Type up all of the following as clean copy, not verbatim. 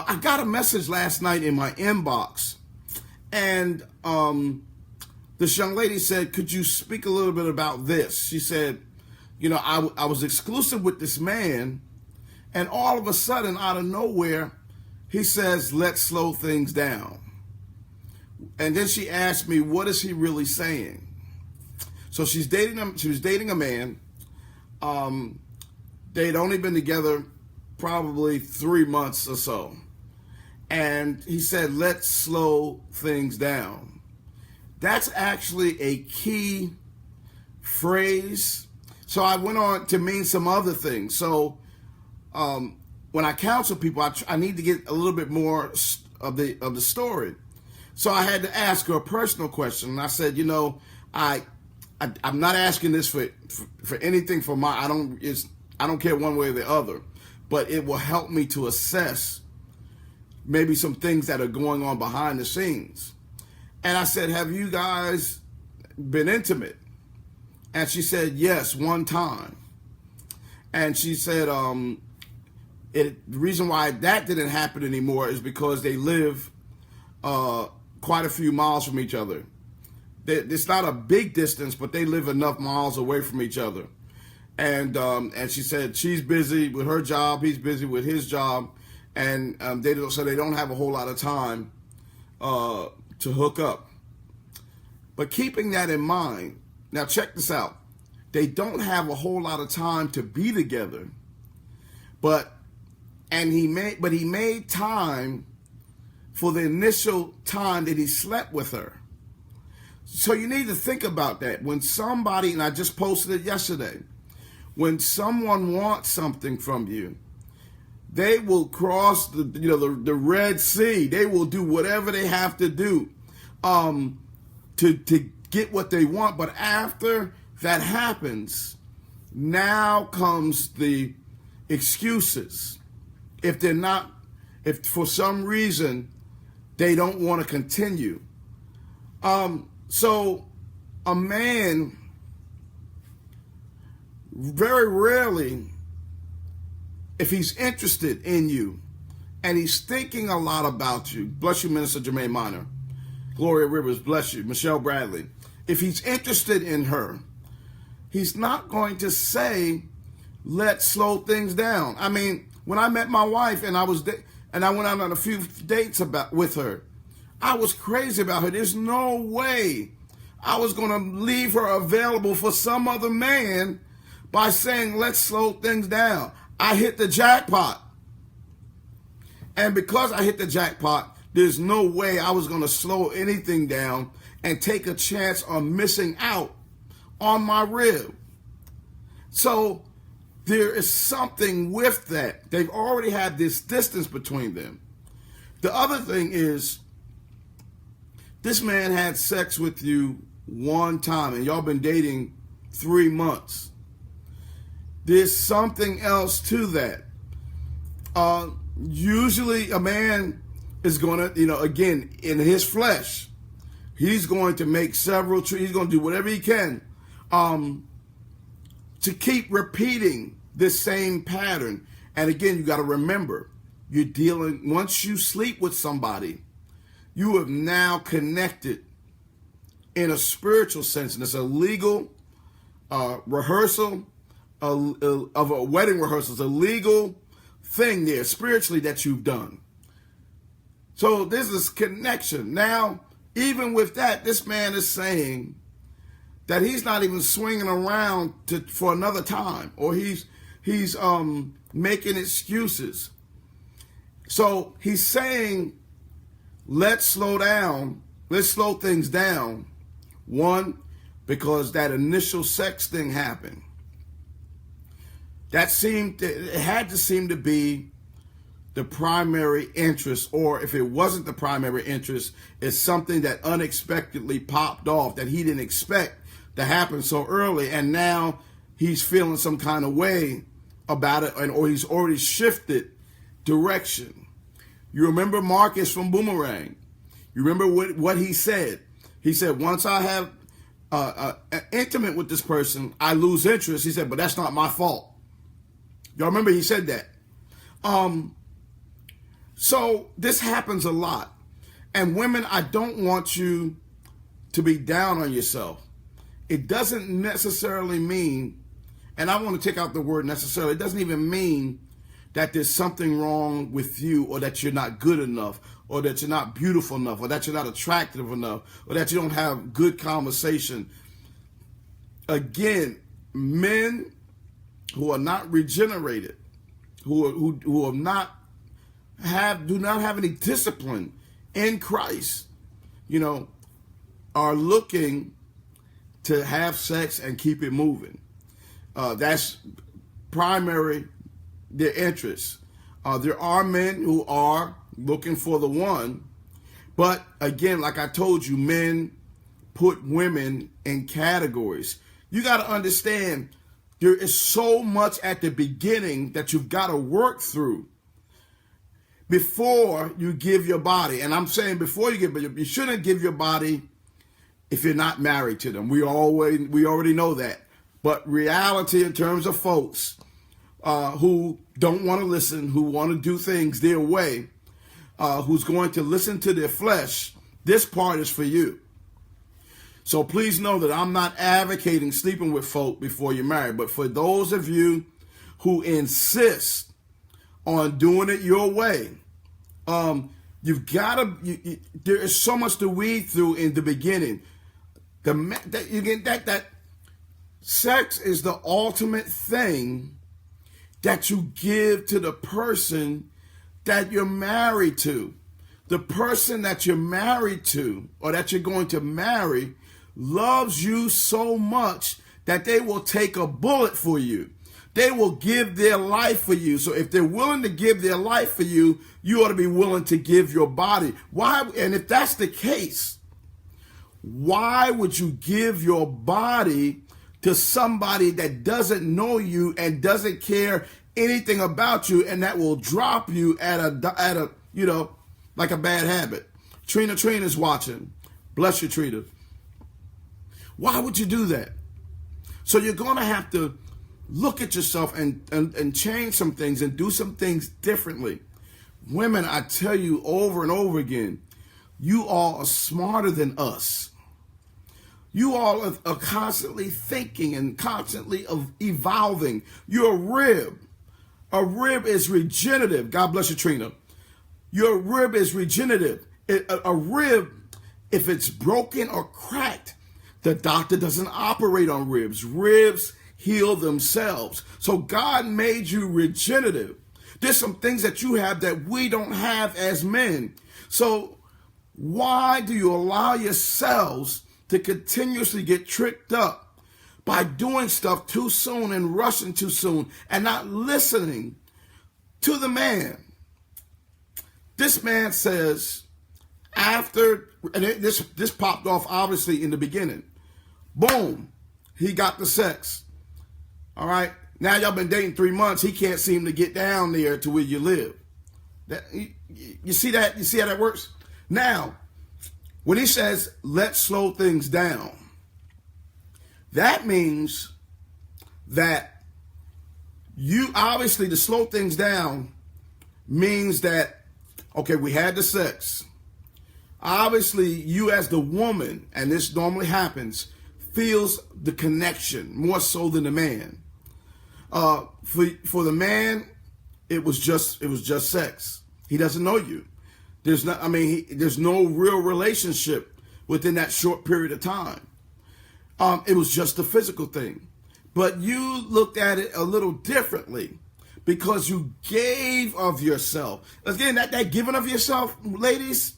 I got a message last night in my inbox, and this young lady said, could you speak a little bit about this? She said, you know, I was exclusive with this man, and all of a sudden, out of nowhere, he says, let's slow things down. And then she asked me, what is he really saying? So she was dating a man. They'd only been together probably 3 months or so. And he said, let's slow things down. That's actually a key phrase. So I went on to mean some other things. So when I counsel people, I need to get a little bit more of the story. So I had to ask her a personal question. And I said, you know, I'm not asking this for anything for I don't care one way or the other, but it will help me to assess maybe some things that are going on behind the scenes. And I said, have you guys been intimate? And she said, yes, one time. And she said, the reason why that didn't happen anymore is because they live quite a few miles from each other. It's not a big distance, but they live enough miles away from each other. And she said she's busy with her job, he's busy with his job, and they don't have a whole lot of time to hook up. But keeping that in mind, now check this out. They don't have a whole lot of time to be together, but he made time for the initial time that he slept with her. So you need to think about that. When somebody, and I just posted it yesterday, when someone wants something from you, they will cross the Red Sea. They will do whatever they have to do to get what they want. But after that happens, now comes the excuses. If for some reason they don't want to continue. So a man very rarely, if he's interested in you and he's thinking a lot about you, bless you, Minister Jermaine Minor, Gloria Rivers, bless you, Michelle Bradley. If he's interested in her, he's not going to say, let's slow things down. I mean, when I met my wife and I went out on a few dates with her, I was crazy about her. There's no way I was going to leave her available for some other man by saying, let's slow things down. I hit the jackpot. And because I hit the jackpot, there's no way I was going to slow anything down and take a chance on missing out on my rib. So there is something with that. They've already had this distance between them. The other thing is, this man had sex with you one time and y'all been dating 3 months. There's something else to that. Usually a man is going to, again, in his flesh, he's going to make he's going to do whatever he can to keep repeating this same pattern. And again, you got to remember, once you sleep with somebody, you have now connected in a spiritual sense. And it's a legal rehearsal of a wedding rehearsal. It's a legal thing there spiritually that you've done. So there's this connection. Now, even with that, this man is saying that he's not even swinging around for another time, or he's making excuses. So he's saying, let's slow down. Let's slow things down. One, because that initial sex thing happened. It had to seem to be the primary interest, or if it wasn't the primary interest, it's something that unexpectedly popped off that he didn't expect to happen so early, and now he's feeling some kind of way about it, or he's already shifted direction. You remember Marcus from Boomerang. You remember what he said. He said, once I have intimate with this person, I lose interest. He said, but that's not my fault. Y'all remember he said that. So this happens a lot. And women, I don't want you to be down on yourself. It doesn't necessarily mean, and I want to take out the word necessarily, it doesn't even mean that there's something wrong with you, or that you're not good enough, or that you're not beautiful enough, or that you're not attractive enough, or that you don't have good conversation. Again, men who are not regenerated, who are not do not have any discipline in Christ, are looking to have sex and keep it moving. That's primary their interest. There are men who are looking for the one, but again, like I told you, men put women in categories. You got to understand, there is so much at the beginning that you've got to work through before you give your body. And I'm saying before you shouldn't give your body if you're not married to them. We already know that. But reality in terms of folks who don't want to listen, who want to do things their way, who's going to listen to their flesh, this part is for you. So please know that I'm not advocating sleeping with folk before you're married. But for those of you who insist on doing it your way, you've got to, there is so much to weed through in the beginning. That sex is the ultimate thing that you give to the person that you're married to. The person that you're married to, or that you're going to marry, loves you so much that they will take a bullet for you. They will give their life for you. So if they're willing to give their life for you, you ought to be willing to give your body. Why? And if that's the case, why would you give your body to somebody that doesn't know you and doesn't care anything about you, and that will drop you at a like a bad habit? Trina's watching. Bless you, Trina. Why would you do that? So you're going to have to look at yourself and change some things and do some things differently. Women, I tell you over and over again, you all are smarter than us. You all are constantly thinking and constantly evolving. Your rib. A rib is regenerative. God bless you, Trina. Your rib is regenerative. A rib, if it's broken or cracked, the doctor doesn't operate on ribs. Ribs heal themselves. So God made you regenerative. There's some things that you have that we don't have as men. So why do you allow yourselves to continuously get tricked up by doing stuff too soon and rushing too soon and not listening to the man? This man says, after, and this popped off obviously in the beginning. Boom, he got the sex. All right, now y'all been dating 3 months. He can't seem to get down there to where you live. You see that? You see how that works? Now, when he says, let's slow things down, that means that you obviously, to slow things down means that, okay, we had the sex. Obviously, you as the woman, and this normally happens, feels the connection more so than the man. For the man, it was just sex. He doesn't know you. There's no real relationship within that short period of time. It was just a physical thing. But you looked at it a little differently because you gave of yourself. Again, that giving of yourself, ladies,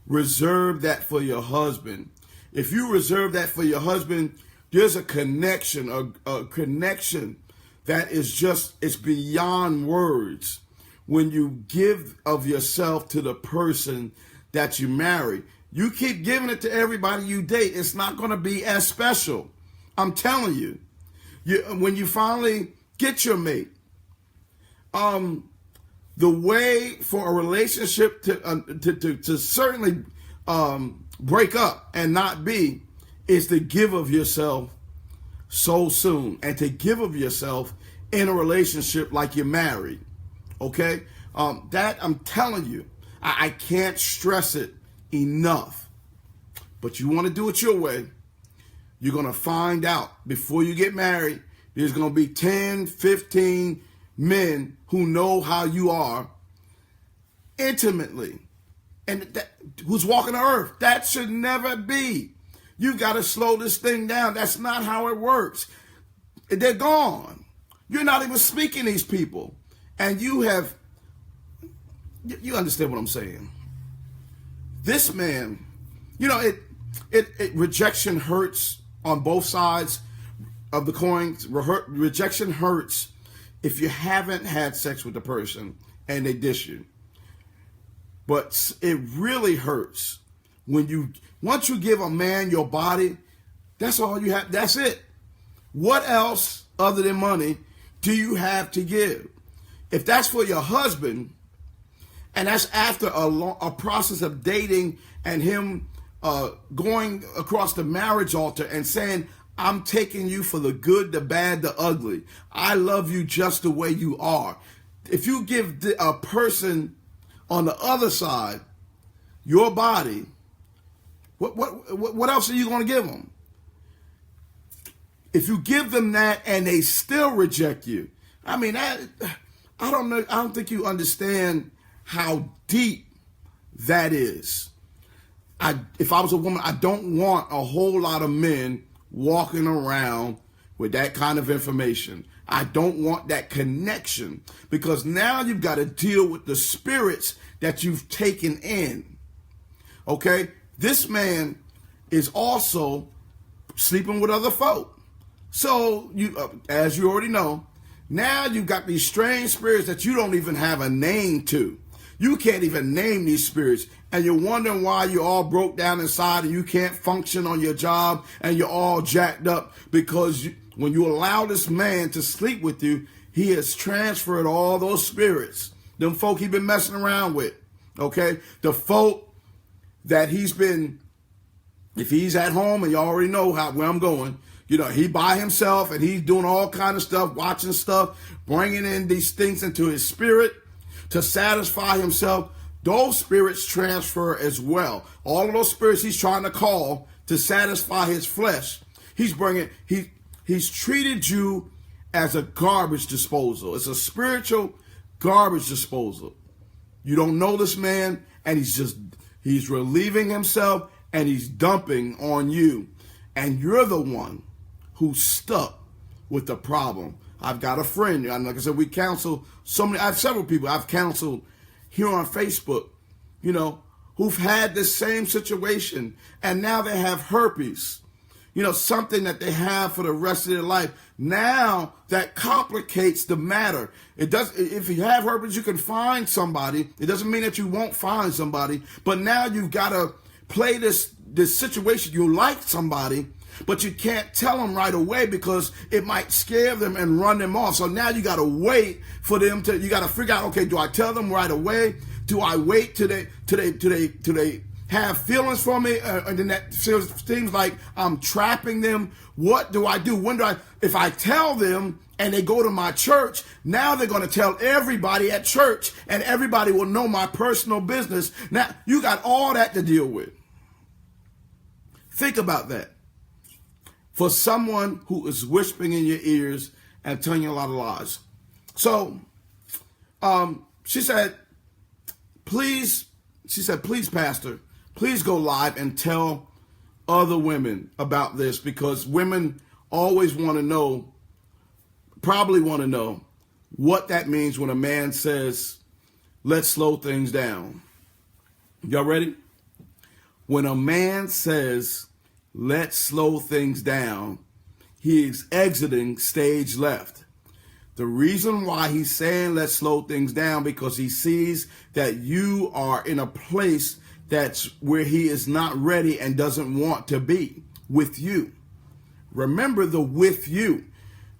reserve that for your husband. If you reserve that for your husband, there's a connection that is it's beyond words. When you give of yourself to the person that you marry, you keep giving it to everybody you date, it's not going to be as special. I'm telling you. When you finally get your mate, the way for a relationship to certainly break up and not be is to give of yourself so soon, and to give of yourself in a relationship like you're married. Okay? That, I'm telling you, I can't stress it enough. But you want to do it your way, you're going to find out before you get married, there's going to be 10, 15 men who know how you are intimately. And who's walking the earth. That should never be. You've got to slow this thing down. That's not how it works. They're gone. You're not even speaking to these people. And you understand what I'm saying. This man, rejection hurts on both sides of the coin. Rejection hurts if you haven't had sex with the person and they dish you. But it really hurts when once you give a man your body, that's all you have. That's it. What else other than money do you have to give? If that's for your husband, and that's after a process of dating and him going across the marriage altar and saying, I'm taking you for the good, the bad, the ugly. I love you just the way you are. If you give a person on the other side your body, what else are you going to give them? If you give them that and they still reject you, I mean, I don't know. I don't think you understand how deep that is. If I was a woman, I don't want a whole lot of men walking around with that kind of information. I don't want that connection, because now you've got to deal with the spirits that you've taken in. Okay? This man is also sleeping with other folk. So, as you already know, now you've got these strange spirits that you don't even have a name to. You can't even name these spirits, and you're wondering why you're all broke down inside and you can't function on your job and you're all jacked up, because when you allow this man to sleep with you, he has transferred all those spirits, them folk he been messing around with, okay? The folk that he's been, if he's at home, and you already know where I'm going, he by himself and he's doing all kind of stuff, watching stuff, bringing in these things into his spirit to satisfy himself. Those spirits transfer as well. All of those spirits he's trying to call to satisfy his flesh, he's treated you as a garbage disposal. It's a spiritual garbage disposal. You don't know this man, and he's relieving himself and he's dumping on you. And you're the one who's stuck with the problem. I've got a friend, and like I said, we counsel I have several people I've counseled here on Facebook, who've had this same situation, and now they have herpes, something that they have for the rest of their life. Now that complicates the matter. If you have herpes, you can find somebody. It doesn't mean that you won't find somebody, but now you've got to play this situation. You like somebody, but you can't tell them right away because it might scare them and run them off. So now you got to wait for them you got to figure out, okay, do I tell them right away? Do I wait till they have feelings for me? And then that seems like I'm trapping them. What do I do? If I tell them and they go to my church, now they're going to tell everybody at church and everybody will know my personal business. Now you got all that to deal with. Think about that. For someone who is whispering in your ears and telling you a lot of lies. So, she said, please, Pastor, please go live and tell other women about this, because women always probably want to know what that means when a man says, let's slow things down. Y'all ready? When a man says, let's slow things down, he is exiting stage left. The reason why he's saying let's slow things down, because he sees that you are in a place that's where he is not ready and doesn't want to be with you. Remember the with you.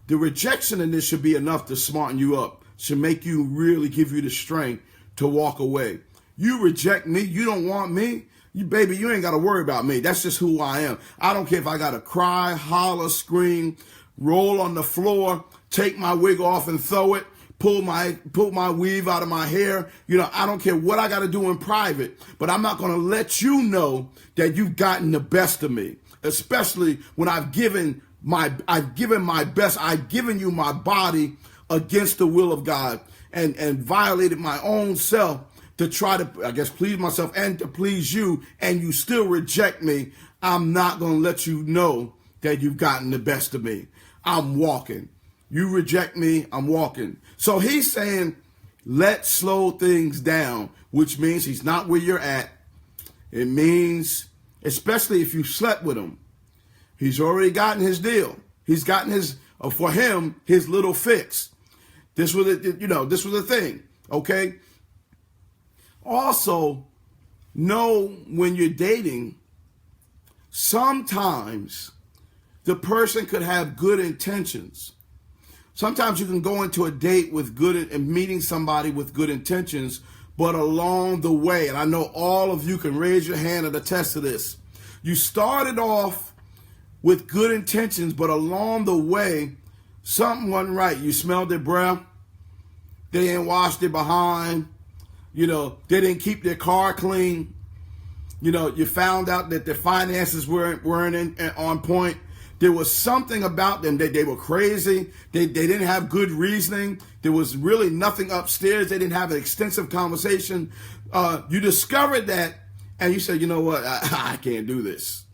The rejection in this should be enough to smarten you up, should make you really give you the strength to walk away. You reject me, you don't want me, baby, you ain't got to worry about me. That's just who I am. I don't care if I got to cry, holler, scream, roll on the floor, take my wig off and throw it, pull my weave out of my hair. You know, I don't care what I got to do in private, but I'm not going to let you know that you've gotten the best of me, especially when I've given my best. I've given you my body against the will of God and violated my own self to try to, I guess, please myself and to please you, and you still reject me. I'm not going to let you know that you've gotten the best of me. I'm walking. You reject me, I'm walking. So he's saying, let's slow things down, which means he's not where you're at. It means, especially if you slept with him, he's already gotten his deal. He's gotten his, for him, his little fix. This was a thing, okay? Also, know when you're dating, sometimes the person could have good intentions. Sometimes you can go into a date with good and meeting somebody with good intentions, but along the way, and I know all of you can raise your hand and attest to this, you started off with good intentions, but along the way, something wasn't right. You smelled their breath. They didn't wash their behind. You know, they didn't keep their car clean. You know, you found out that their finances weren't on point. There was something about them that they were crazy. They didn't have good reasoning. There was really nothing upstairs. They didn't have an extensive conversation. You discovered that, and you said, you know what, I can't do this.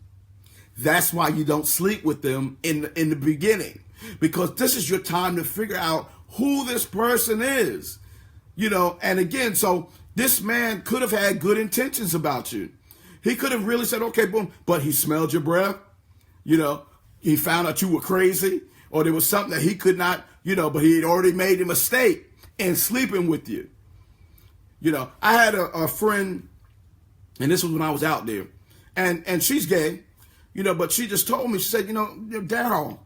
That's why you don't sleep with them in the beginning, because this is your time to figure out who this person is. You know, and again, so this man could have had good intentions about you. He could have really said, okay, boom, but he smelled your breath. You know, he found out you were crazy, or there was something that he could not, you know, but he had already made a mistake in sleeping with you. You know, I had a friend, and this was when I was out there, and she's gay, you know, but she just told me, she said, you know, Darryl,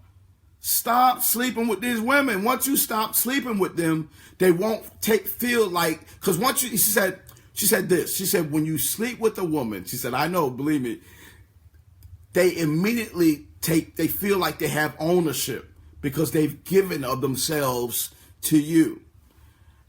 stop sleeping with these women. Once you stop sleeping with them, they won't feel like, because once you, she said this, she said, when you sleep with a woman, she said, I know, believe me, they immediately they feel like they have ownership because they've given of themselves to you.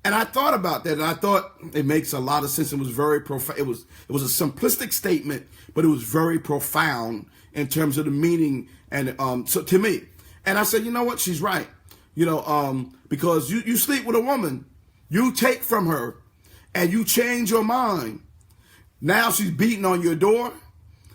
And I thought about that, and I thought it makes a lot of sense. It was very profound. It was a simplistic statement, but it was very profound in terms of the meaning. And so to me, and I said, you know what? She's right. You know, because you sleep with a woman, you take from her, and you change your mind. Now she's beating on your door.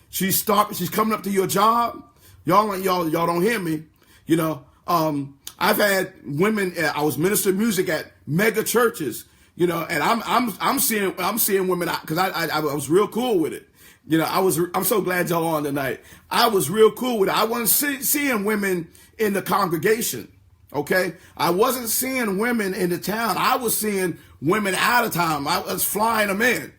She's coming up to your job. Y'all don't hear me. You know, I've had women. I was ministering music at mega churches. You know, and I'm seeing women, because I was real cool with it. You know, I'm so glad y'all on tonight. I was real cool with it. I wasn't seeing women in the congregation. Okay, I wasn't seeing women in the town. I was seeing women out of town. I was flying them in.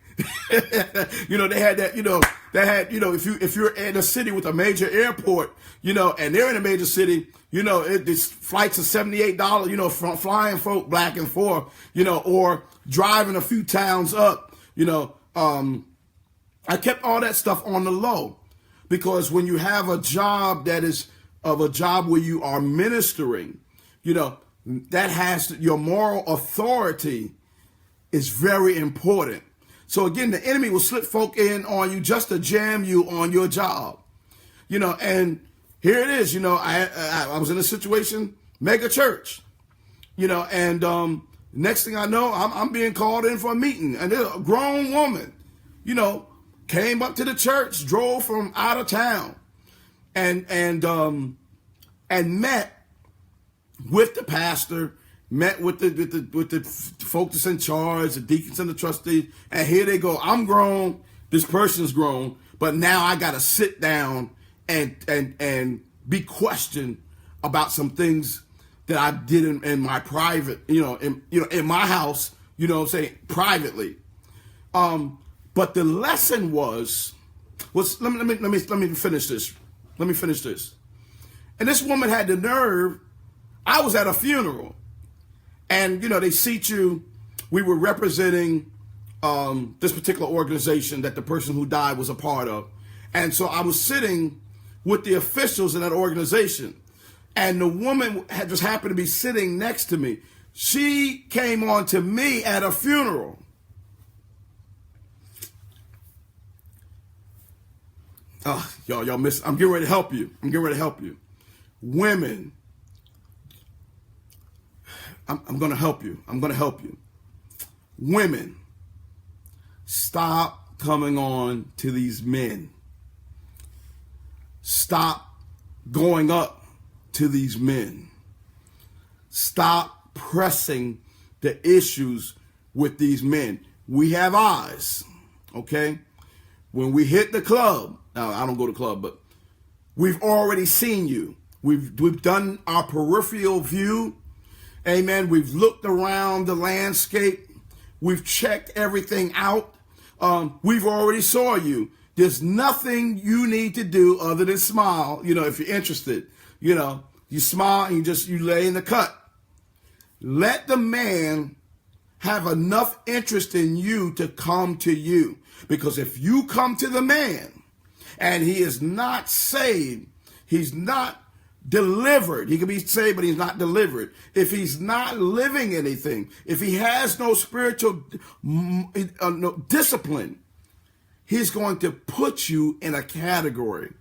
You know, they had that, you know, if you're in a city with a major airport, you know, and they're in a major city, you know, it's flights of $78, you know, from flying folk back and forth, you know, or driving a few towns up, you know. I kept all that stuff on the low, because when you have a job that is of a job where you are ministering, you know, that has your moral authority is very important. So again, the enemy will slip folk in on you just to jam you on your job, you know. And here it is, you know. I was in a situation, mega church, you know, and next thing I know, I'm being called in for a meeting, and there's a grown woman, you know, came up to the church, drove from out of town, and met with the pastor. Met with the folks that's in charge, the deacons and the trustees, and here they go. I'm grown, this person's grown, but now I got to sit down and be questioned about some things that I did in my private, in my house, you know what I'm saying, privately. But the lesson was let me finish this. Let me finish this. And this woman had the nerve. I was at a funeral. And, you know, they seat you. We were representing this particular organization that the person who died was a part of. And so I was sitting with the officials in that organization. And the woman had just happened to be sitting next to me. She came on to me at a funeral. Oh, y'all miss. I'm getting ready to help you. Women, I'm going to help you. Women, stop coming on to these men. Stop going up to these men. Stop pressing the issues with these men. We have eyes, okay? When we hit the club, now I don't go to club, but we've already seen you. We've done our peripheral view. Amen. We've looked around the landscape. We've checked everything out. We've already saw you. There's nothing you need to do other than smile. If you're interested, you smile and you lay in the cut. Let the man have enough interest in you to come to you. Because if you come to the man and he is not saved, he's not delivered. He can be saved, but he's not delivered. If he's not living anything, if he has no spiritual no discipline, he's going to put you in a category.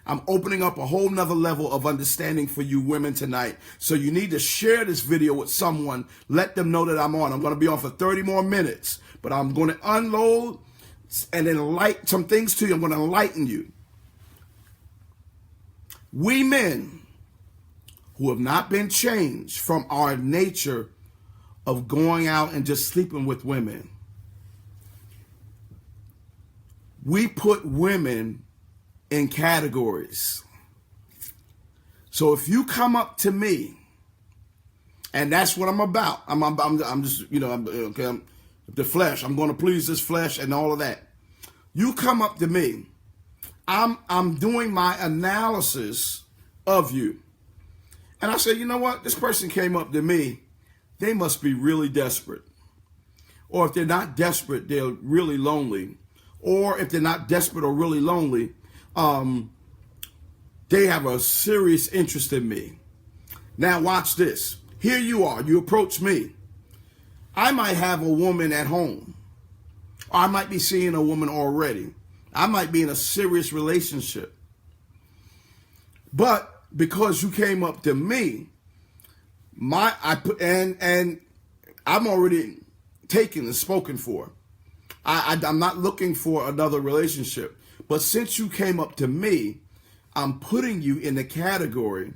I'm opening up a whole nother level of understanding for you women tonight. So you need to share this video with someone. Let them know that I'm on. I'm going to be on for 30 more minutes, but I'm going to unload and enlighten some things to you. I'm going to enlighten you. We men who have not been changed from our nature of going out and just sleeping with women, we put women in categories. So if you come up to me, and that's what I'm about. I'm just, I'm the flesh. I'm going to please this flesh and all of that. You come up to me. I'm doing my analysis of you. And I say, you know what? This person came up to me. They must be really desperate. Or if they're not desperate, they're really lonely. Or if they're not desperate or really lonely, they have a serious interest in me. Now watch this. Here you are. You approach me. I might have a woman at home. Or I might be seeing a woman already. I might be in a serious relationship. But because you came up to me, I'm already taken and spoken for. I'm not looking for another relationship. But since you came up to me, I'm putting you in the category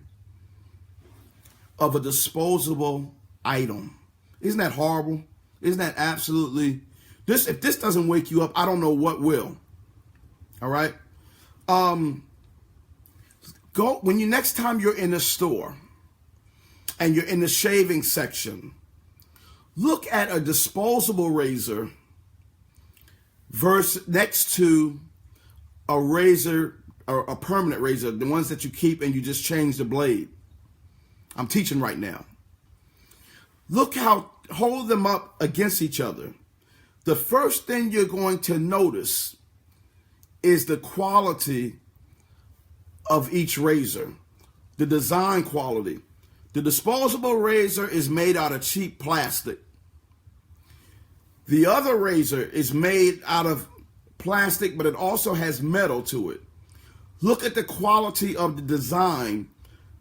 of a disposable item. Isn't that horrible? Isn't that absolutely... If this doesn't wake you up, I don't know what will. All right? Next time you're in a store and you're in the shaving section, look at a disposable razor next to a razor or a permanent razor, the ones that you keep and you just change the blade. I'm teaching right now. Hold them up against each other. The first thing you're going to notice is the quality of each razor, the design quality. The disposable razor is made out of cheap plastic. The other razor is made out of plastic, but it also has metal to it. Look at the quality of the design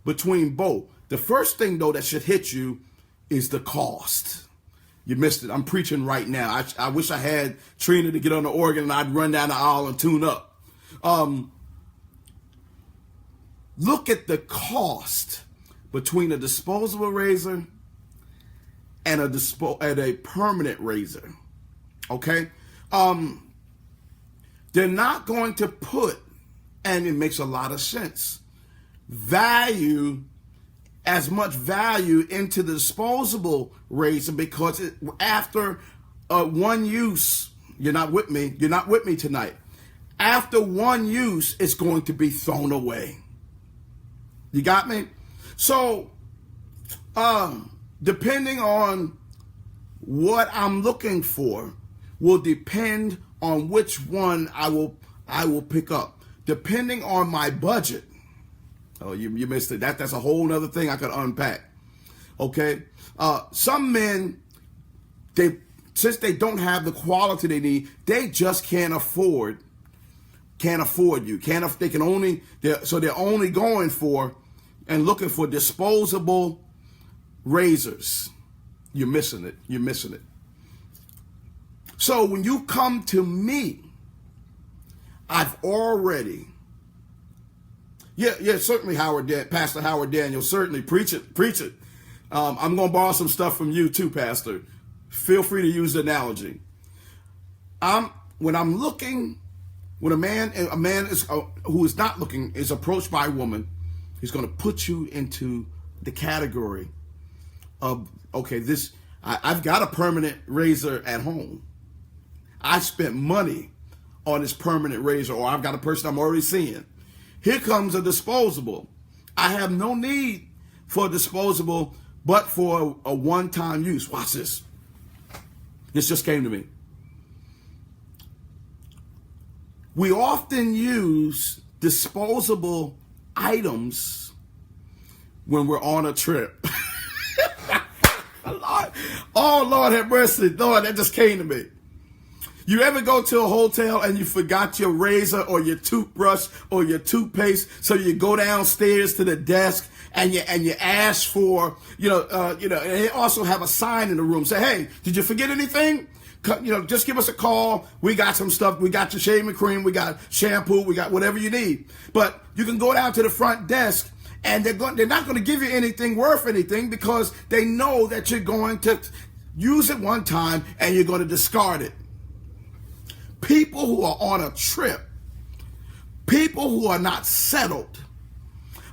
between both. The first thing, though, that should hit you is the cost. You missed it. I'm preaching right now. I wish I had Trina to get on the organ and I'd run down the aisle and tune up. Look at the cost between a disposable razor and a permanent razor. Okay? They're not going to put, and it makes a lot of sense, as much value into the disposable razor because after one use, you're not with me tonight. After one use, it's going to be thrown away. You got me? So, depending on what I'm looking for will depend on which one I will pick up. Depending on my budget. Oh, you missed it. That's a whole other thing I could unpack. Okay. Some men, since they don't have the quality they need, they just can't afford you. So they're only going for and looking for disposable razors. You're missing it. So when you come to me, I've already, certainly Pastor Howard Daniel, certainly preach it. I'm going to borrow some stuff from you too, Pastor. Feel free to use the analogy. When a man who is not looking is approached by a woman, he's going to put you into the category of, okay, I've got a permanent razor at home. I spent money on this permanent razor, or I've got a person I'm already seeing. Here comes a disposable. I have no need for a disposable, but for a one-time use. Watch this. This just came to me. We often use disposable items when we're on a trip. Lord have mercy. Lord, that just came to me. You ever go to a hotel and you forgot your razor or your toothbrush or your toothpaste, so you go downstairs to the desk and you ask for, and they also have a sign in the room. Say, hey, did you forget anything? Just give us a call. We got some stuff. We got your shaving cream. We got shampoo. We got whatever you need. But you can go down to the front desk and they're not going to give you anything worth anything, because they know that you're going to use it one time and you're going to discard it. People who are on a trip, people who are not settled,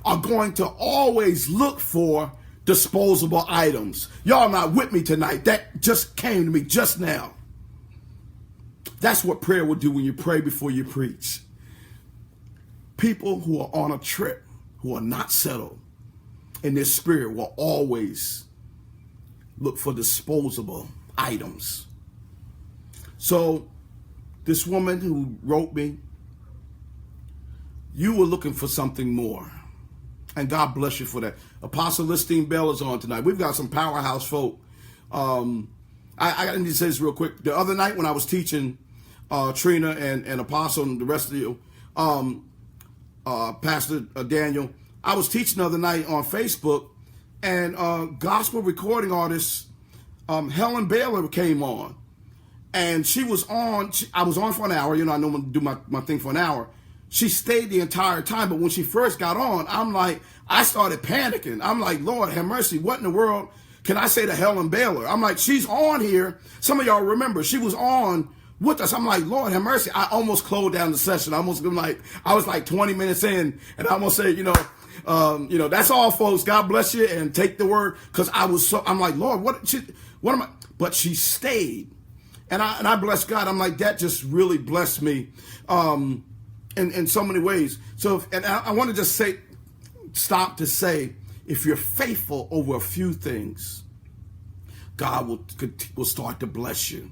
are going to always look for disposable items. Y'all not with me tonight. That just came to me just now. That's what prayer will do when you pray before you preach. People who are on a trip, who are not settled in their spirit, will always look for disposable items. So this woman who wrote me, you were looking for something more. And God bless you for that. Apostle Listine Bell is on tonight. We've got some powerhouse folk. I need to say this real quick. The other night when I was teaching Trina and Apostle and the rest of you, Pastor Daniel, I was teaching the other night on Facebook, and gospel recording artist Helen Baylor came on. And she was on, I was on for an hour. I normally do my thing for an hour. She stayed the entire time. But when she first got on, I started panicking. I'm like, Lord have mercy. What in the world can I say to Helen Baylor? I'm like, she's on here. Some of y'all remember she was on with us. I'm like, Lord have mercy. I almost closed down the session. I was like 20 minutes in, and I almost said, that's all, folks. God bless you, and take the word. Cause I'm like, Lord, what am I? But she stayed. And I bless God. I'm like, that just really blessed me in so many ways. So, I want to just stop to say, if you're faithful over a few things, God will start to bless you.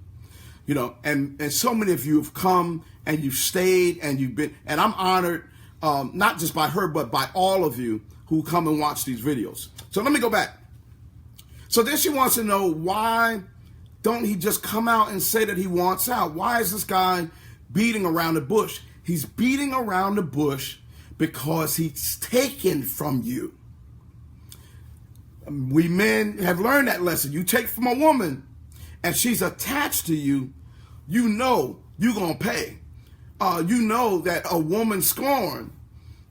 And so many of you have come and you've stayed and you've been, and I'm honored, not just by her, but by all of you who come and watch these videos. So let me go back. So then she wants to know, why don't he just come out and say that he wants out? Why is this guy beating around the bush? He's beating around the bush because he's taken from you. We men have learned that lesson. You take from a woman and she's attached to you, you know you're going to pay. You know that a woman scorned,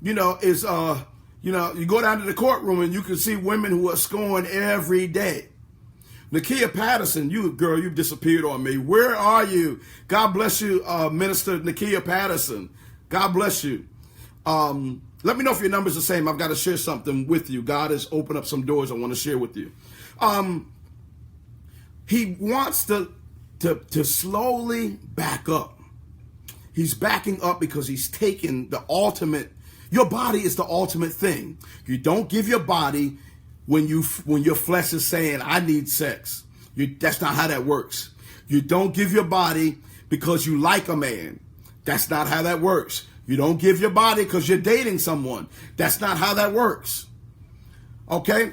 is, you go down to the courtroom and you can see women who are scorned every day. Nakia Patterson, you've disappeared on me. Where are you? God bless you, Minister Nakia Patterson. God bless you. Let me know if your number's the same. I've got to share something with you. God has opened up some doors I want to share with you. He wants to slowly back up. He's backing up because he's taken the ultimate. Your body is the ultimate thing. You don't give your body when your flesh is saying, I need sex. That's not how that works. You don't give your body because you like a man. That's not how that works. You don't give your body because you're dating someone. That's not how that works. Okay?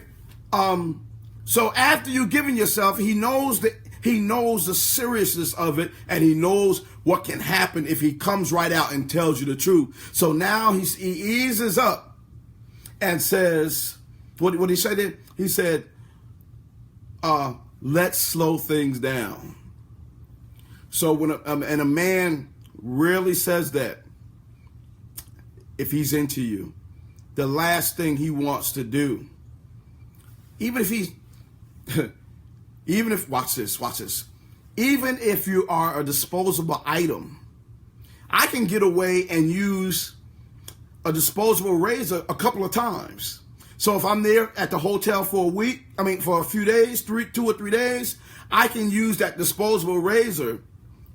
So after you've given yourself, he knows the seriousness of it, and he knows what can happen if he comes right out and tells you the truth. So now he eases up and says, what he said? He said, let's slow things down. So when a man rarely says that, if he's into you, the last thing he wants to do, even if watch this, even if you are a disposable item, I can get away and use a disposable razor a couple of times. So if I'm there at the hotel for for a few days, 2 or 3 days, I can use that disposable razor,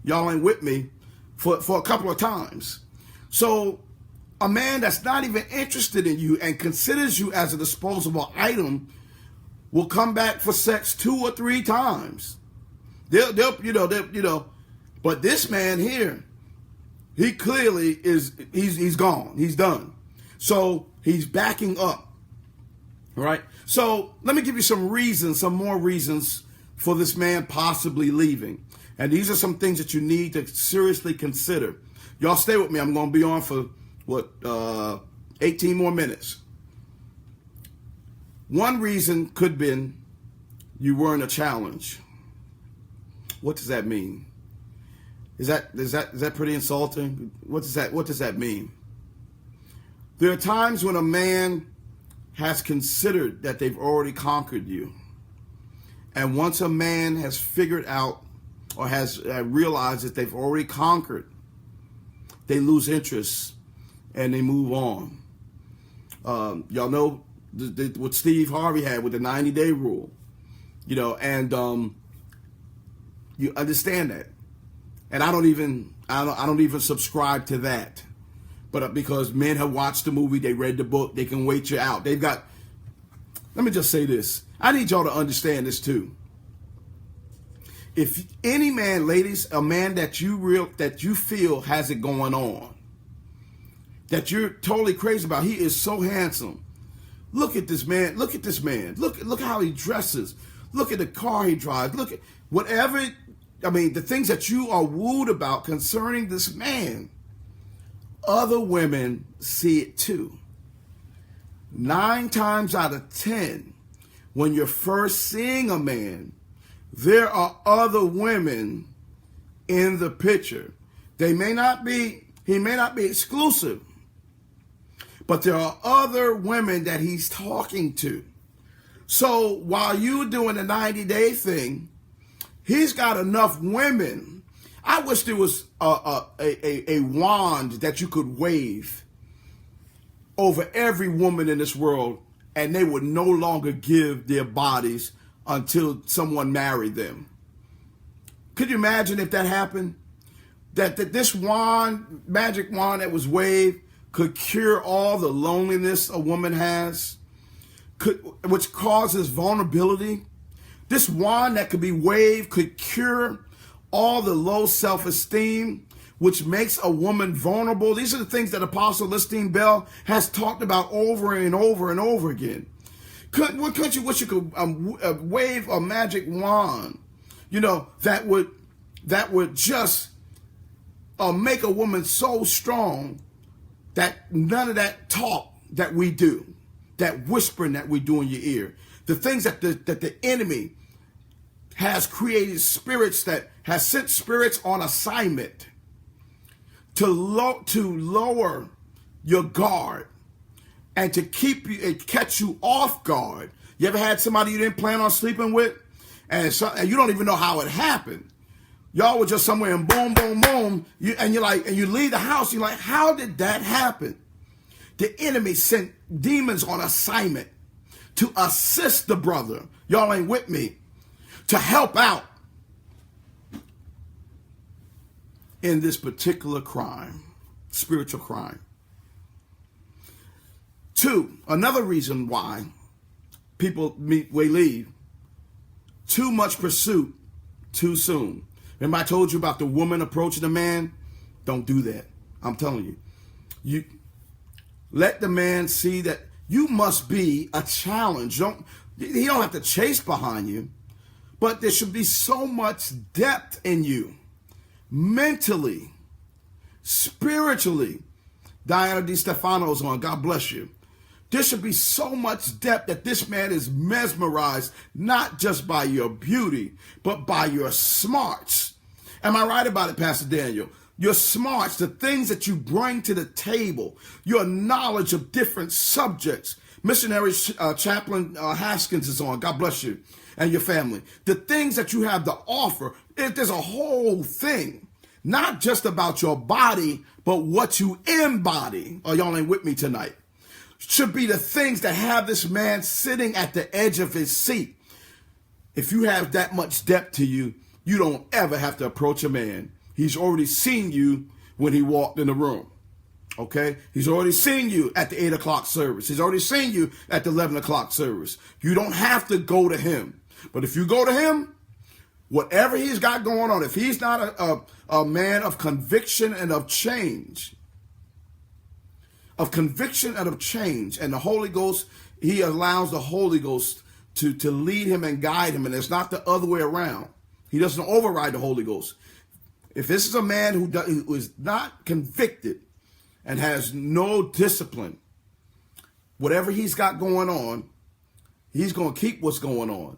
y'all ain't with me, for a couple of times. So a man that's not even interested in you and considers you as a disposable item will come back for sex 2 or 3 times. They'll but this man here, he clearly he's gone. He's done. So he's backing up. All right. So let me give you some more reasons for this man possibly leaving. And these are some things that you need to seriously consider. Y'all stay with me. I'm going to be on for 18 more minutes. One reason could have been you weren't a challenge. What does that mean? Is that pretty insulting? What does that mean? There are times when a man has considered that they've already conquered you. And once a man has figured out or has realized that they've already conquered, they lose interest and they move on. Y'all know what Steve Harvey had with the 90-day rule, and you understand that. And I don't even subscribe to that. But because men have watched the movie, they read the book, they can wait you out. Let me just say this. I need y'all to understand this too. If any man, ladies, a man that you feel has it going on, that you're totally crazy about, he is so handsome. Look at this man. Look at this man. Look how he dresses. Look at the car he drives. Look at the things that you are wooed about concerning this man. Other women see it too. 9 times out of 10, when you're first seeing a man, there are other women in the picture. He may not be exclusive, but there are other women that he's talking to. So while you're doing the 90-day thing, he's got enough women. I wish there was a wand that you could wave over every woman in this world, and they would no longer give their bodies until someone married them. Could you imagine if that happened? That this wand, magic wand that was waved, could cure all the loneliness a woman has, which causes vulnerability. This wand that could be waved could cure all the low self-esteem, which makes a woman vulnerable. These are the things that Apostle Listine Bell has talked about over and over and over again. You could wave a magic wand, that would just make a woman so strong that none of that talk that we do, that whispering that we do in your ear, the things that the enemy has created, spirits that has sent spirits on assignment to lower your guard and to keep you and catch you off guard. You ever had somebody you didn't plan on sleeping with, and you don't even know how it happened? Y'all were just somewhere and boom, boom, boom, and you leave the house. You're like, how did that happen? The enemy sent demons on assignment to assist the brother. Y'all ain't with me. To help out in this particular crime, spiritual crime. 2, another reason why people leave, too much pursuit too soon. Remember I told you about the woman approaching the man? Don't do that. I'm telling you. You let the man see that you must be a challenge. He don't have to chase behind you, but there should be so much depth in you, mentally, spiritually. Diana Di Stefano's on. God bless you. There should be so much depth that this man is mesmerized, not just by your beauty, but by your smarts. Am I right about it, Pastor Daniel? Your smarts, the things that you bring to the table, your knowledge of different subjects. Missionary Chaplain Haskins is on. God bless you and your family. The things that you have to offer, there's a whole thing, not just about your body, but what you embody. Oh, y'all ain't with me tonight. Should be the things that have this man sitting at the edge of his seat. If you have that much depth to you, you don't ever have to approach a man. He's already seen you when he walked in the room. Okay? He's already seen you at the 8 o'clock service. He's already seen you at the 11 o'clock service. You don't have to go to him. But if you go to him, whatever he's got going on, if he's not a man of conviction and of change, and the Holy Ghost, he allows the Holy Ghost to lead him and guide him, and it's not the other way around. He doesn't override the Holy Ghost. If this is a man who is not convicted and has no discipline, whatever he's got going on, he's going to keep what's going on.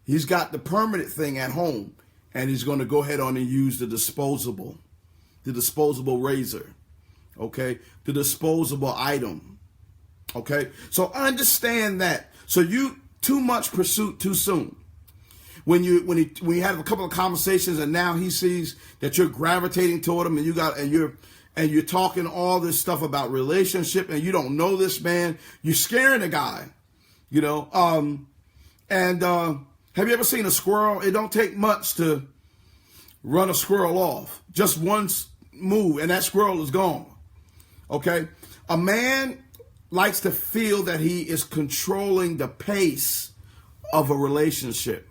He's got the permanent thing at home, and he's going to go ahead on and use the disposable razor, okay, the disposable item, okay. So understand that. So you too much pursuit too soon. When you have a couple of conversations and now he sees that you're gravitating toward him and you're talking all this stuff about relationship and you don't know this man, you're scaring the guy, you know. Have you ever seen a squirrel? It don't take much to run a squirrel off. Just one move and that squirrel is gone. Okay? A man likes to feel that he is controlling the pace of a relationship.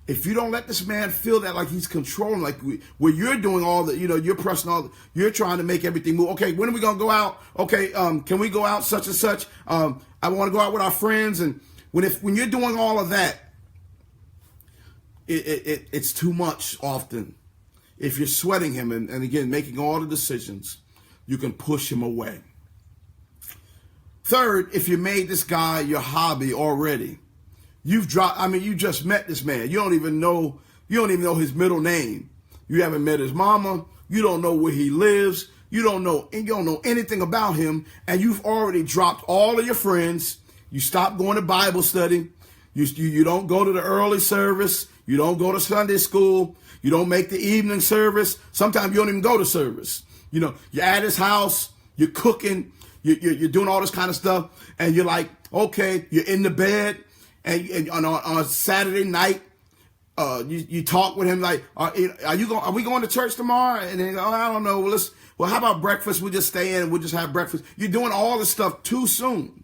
If you don't let this man feel that like he's controlling, like where you're doing all the, you know, you're pressing all, you're trying to make everything move. Okay, when are we going to go out? Okay, can we go out such and such? I want to go out with our friends. And when you're doing all of that, it's too much often. If you're sweating him and again, making all the decisions, you can push him away. Third, if you made this guy your hobby already, you just met this man. You don't even know his middle name. You haven't met his mama. You don't know where he lives. You don't know anything about him. And you've already dropped all of your friends. You stopped going to Bible study. You don't go to the early service. You don't go to Sunday school. You don't make the evening service. Sometimes you don't even go to service. You know, you're at his house. You're cooking. You're doing all this kind of stuff. And you're like, okay, you're in the bed. And on Saturday night, you talk with him like, are we going to church tomorrow? And then, I don't know. Well, how about breakfast? We'll just stay in and we'll just have breakfast. You're doing all this stuff too soon.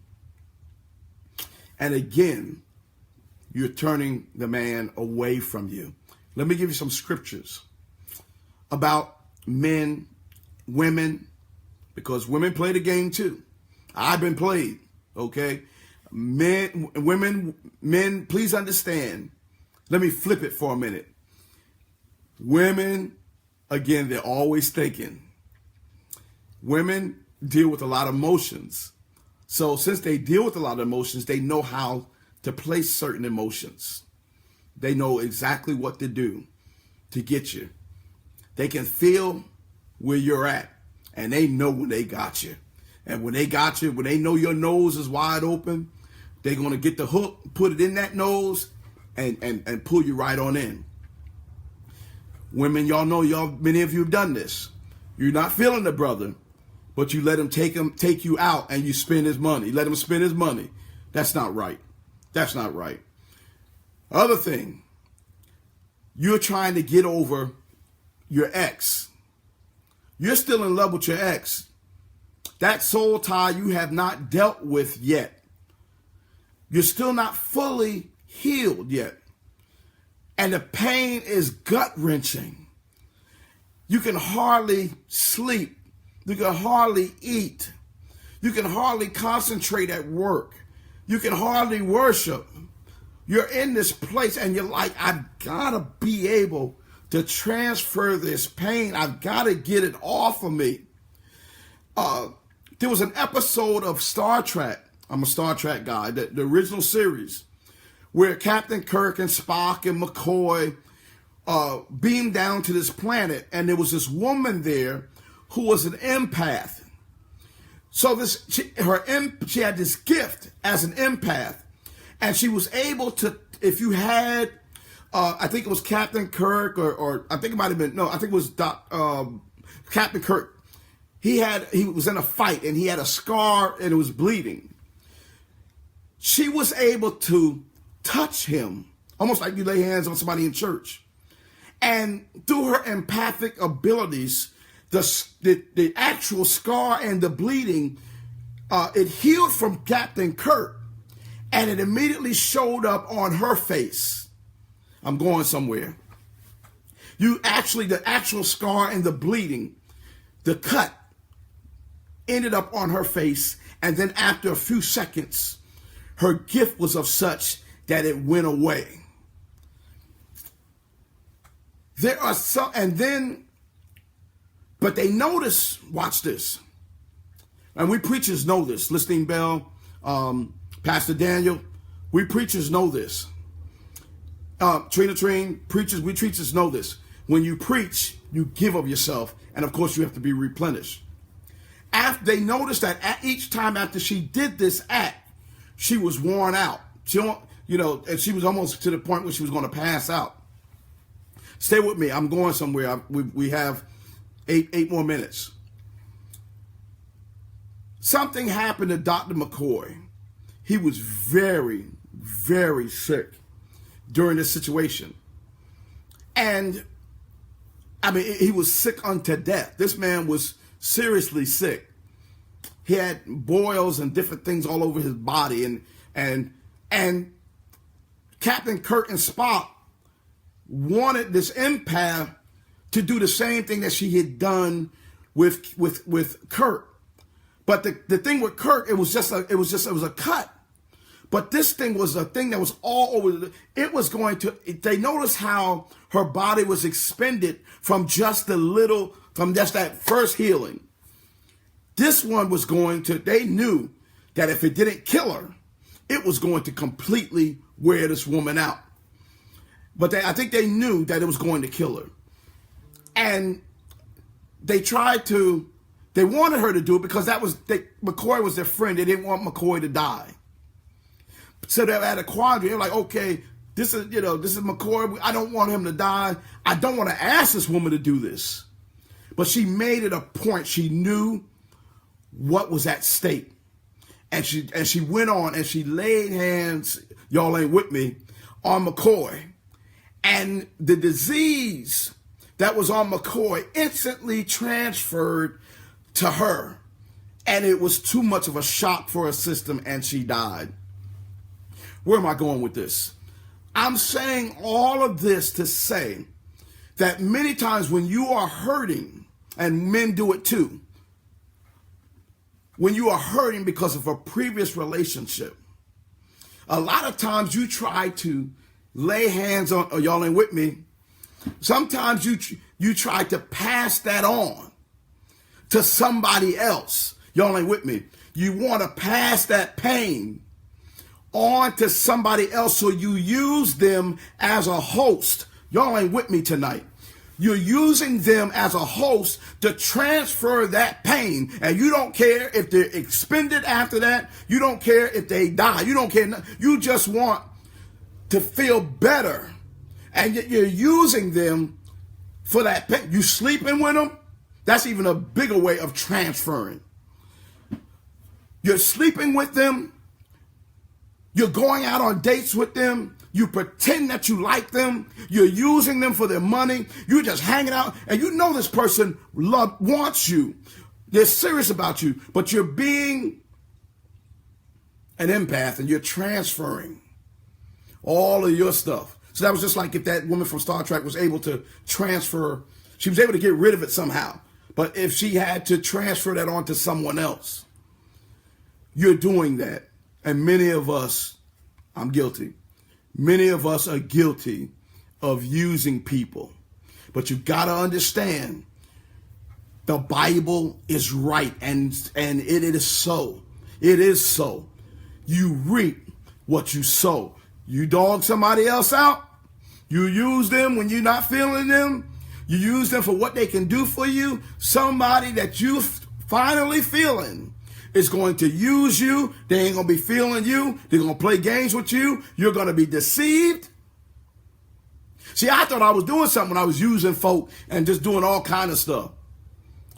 And again, you're turning the man away from you. Let me give you some scriptures about men, women, because women play the game too. I've been played, okay? Men, please understand. Let me flip it for a minute. Women, again, they're always thinking. Women deal with a lot of emotions. So since they deal with a lot of emotions, they know how to place certain emotions. They know exactly what to do to get you. They can feel where you're at, and they know when they got you. And when they got you, when they know your nose is wide open, they're going to get the hook, put it in that nose, and pull you right on in. Women, many of you have done this. You're not feeling the brother, but you let him take you out and you spend his money. Let him spend his money. That's not right. That's not right. Other thing, you're trying to get over your ex. You're still in love with your ex. That soul tie you have not dealt with yet. You're still not fully healed yet. And the pain is gut-wrenching. You can hardly sleep. You can hardly eat. You can hardly concentrate at work. You can hardly worship. you're in this place and you're like, I've got to be able to transfer this pain. I've got to get it off of me. There was an episode of Star Trek. I'm a Star Trek guy, the original series, where Captain Kirk and Spock and McCoy beamed down to this planet, and there was this woman there who was an empath. So she had this gift as an empath, and she was able to, if you had, I think it was Captain Kirk, or I think it might have been, no, I think it was Captain Kirk. He was in a fight and he had a scar and it was bleeding. She was able to touch him, almost like you lay hands on somebody in church. And through her empathic abilities, the actual scar and the bleeding, it healed from Captain Kirk, and it immediately showed up on her face. I'm going somewhere. The actual scar and the bleeding, the cut, ended up on her face, and then after a few seconds, her gift was of such that it went away. There are some, but they notice, watch this, and we preachers know this, Listening Bell, Pastor Daniel, we preachers know this. Trina, preachers, we preachers know this. When you preach, you give of yourself, and of course you have to be replenished. After they noticed that each time after she did this act, she was worn out. And she was almost to the point where she was going to pass out. Stay with me. I'm going somewhere. We have eight more minutes. Something happened to Dr. McCoy. He was very, very sick during this situation. And, I mean, he was sick unto death. This man was seriously sick. He had boils and different things all over his body. And Captain Kirk and Spock wanted this empath to do the same thing that she had done with Kirk. But the thing with Kirk, it was a cut. But this thing was a thing that was all over. They noticed how her body was expended from just that first healing. This one was they knew that if it didn't kill her, it was going to completely wear this woman out. But I think they knew that it was going to kill her. And they wanted her to do it because McCoy was their friend. They didn't want McCoy to die. So they had a quandary. They're like, okay, this is McCoy. I don't want him to die. I don't want to ask this woman to do this. But she made it a point. She knew what was at stake. And she went on and she laid hands, y'all ain't with me, on McCoy. And the disease that was on McCoy instantly transferred to her. And it was too much of a shock for her system, and she died. Where am I going with this? I'm saying all of this to say that many times when you are hurting, and men do it too, when you are hurting because of a previous relationship, a lot of times you try to lay hands on, or y'all ain't with me, sometimes you try to pass that on to somebody else. Y'all ain't with me. You want to pass that pain on to somebody else, so you use them as a host. Y'all ain't with me tonight. You're using them as a host to transfer that pain, and you don't care if they're expended after that. You don't care if they die. You don't care. You just want to feel better, and you're using them for that pain. You sleeping with them? That's even a bigger way of transferring. You're sleeping with them. You're going out on dates with them. You pretend that you like them. You're using them for their money. You're just hanging out, and you know this person wants you. They're serious about you, but you're being an empath and you're transferring all of your stuff. So that was just like if that woman from Star Trek was able to transfer, she was able to get rid of it somehow. But if she had to transfer that on to someone else, you're doing that. And many of us, I'm guilty, Many of us are guilty of using people. But you got to understand, the Bible is right, and it is so. It is so. You reap what you sow. You dog somebody else out. You use them when you're not feeling them. You use them for what they can do for you. Somebody that you finally feeling is going to use you. They ain't going to be feeling you. They're going to play games with you. You're going to be deceived. See, I thought I was doing something when I was using folk and just doing all kind of stuff.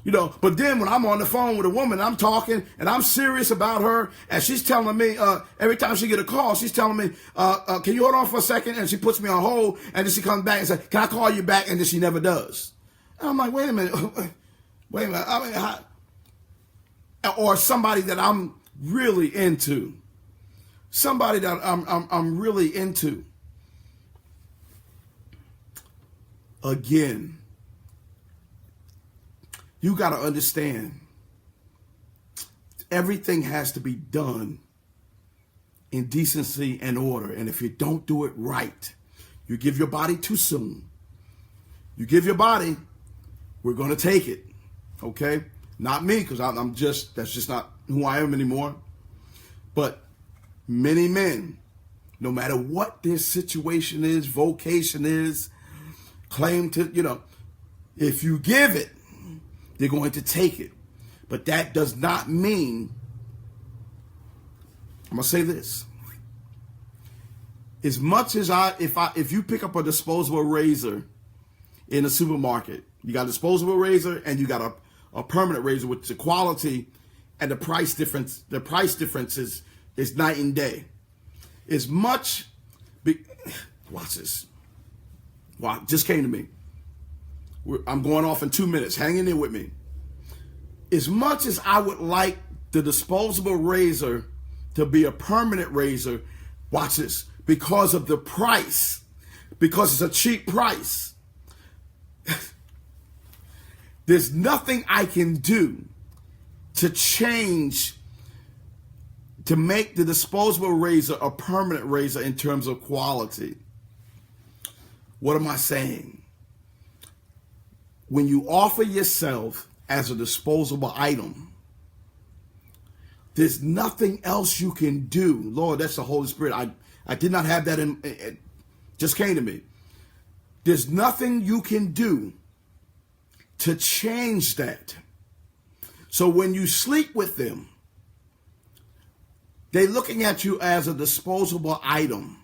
You know, but then when I'm on the phone with a woman, I'm talking and I'm serious about her, and she's telling me, every time she get a call, she's telling me, can you hold on for a second? And she puts me on hold, and then she comes back and says, can I call you back? And then she never does. And I'm like, wait a minute. I mean, or somebody that I'm really into. Somebody that I'm really into. Again, you got to understand, everything has to be done in decency and order. And if you don't do it right, you give your body too soon. You give your body, we're going to take it. Okay? Not me, because that's just not who I am anymore. But many men, no matter what their situation is, vocation is, claim to, if you give it, they're going to take it. But that does not mean, I'm going to say this. As much as if you pick up a disposable razor in a supermarket, you got a disposable razor and you got a permanent razor, with the quality and the price difference is night and day. As much, watch this. Wow, just came to me. I'm going off in 2 minutes. Hang in there with me. As much as I would like the disposable razor to be a permanent razor, watch this, because of the price, because it's a cheap price, there's nothing I can do to change, to make the disposable razor a permanent razor in terms of quality. What am I saying? When you offer yourself as a disposable item, there's nothing else you can do. Lord, that's the Holy Spirit. I did not have that it just came to me. There's nothing you can do to change that. So when you sleep with them, they're looking at you as a disposable item,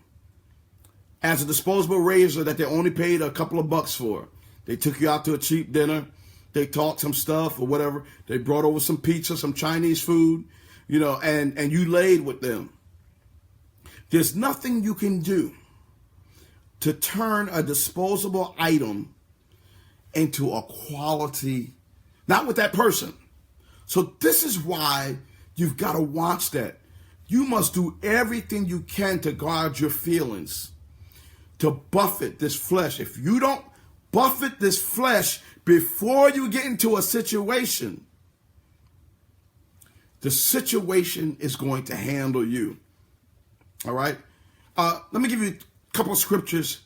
as a disposable razor that they only paid a couple of bucks for. They took you out to a cheap dinner. They talked some stuff or whatever. They brought over some pizza, some Chinese food, and you laid with them. There's nothing you can do to turn a disposable item into a quality, not with that person. So this is why you've got to watch that. You must do everything you can to guard your feelings, to buffet this flesh. If you don't buffet this flesh before you get into a situation, the situation is going to handle you. All right? Let me give you a couple of scriptures,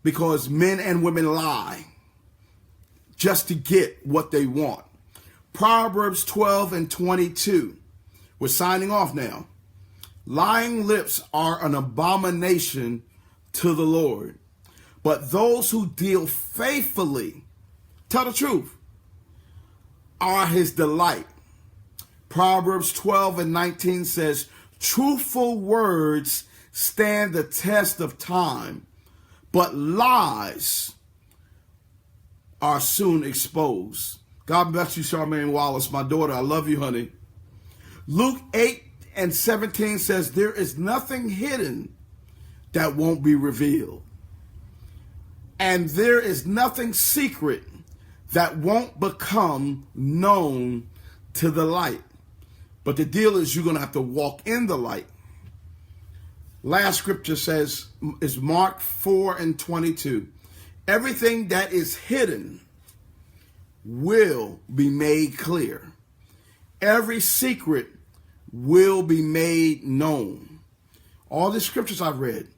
because men and women lie just to get what they want. Proverbs 12:22. We're signing off now. Lying lips are an abomination to the Lord, but those who deal faithfully, tell the truth, are his delight. Proverbs 12:19 says, truthful words stand the test of time, but lies are soon exposed. God bless you, Charmaine Wallace, my daughter. I love you, honey. Luke 8:17 says, there is nothing hidden that won't be revealed. And there is nothing secret that won't become known to the light. But the deal is, you're going to have to walk in the light. Last scripture says, is Mark 4:22. Everything that is hidden will be made clear. Every secret will be made known. All the scriptures I've read,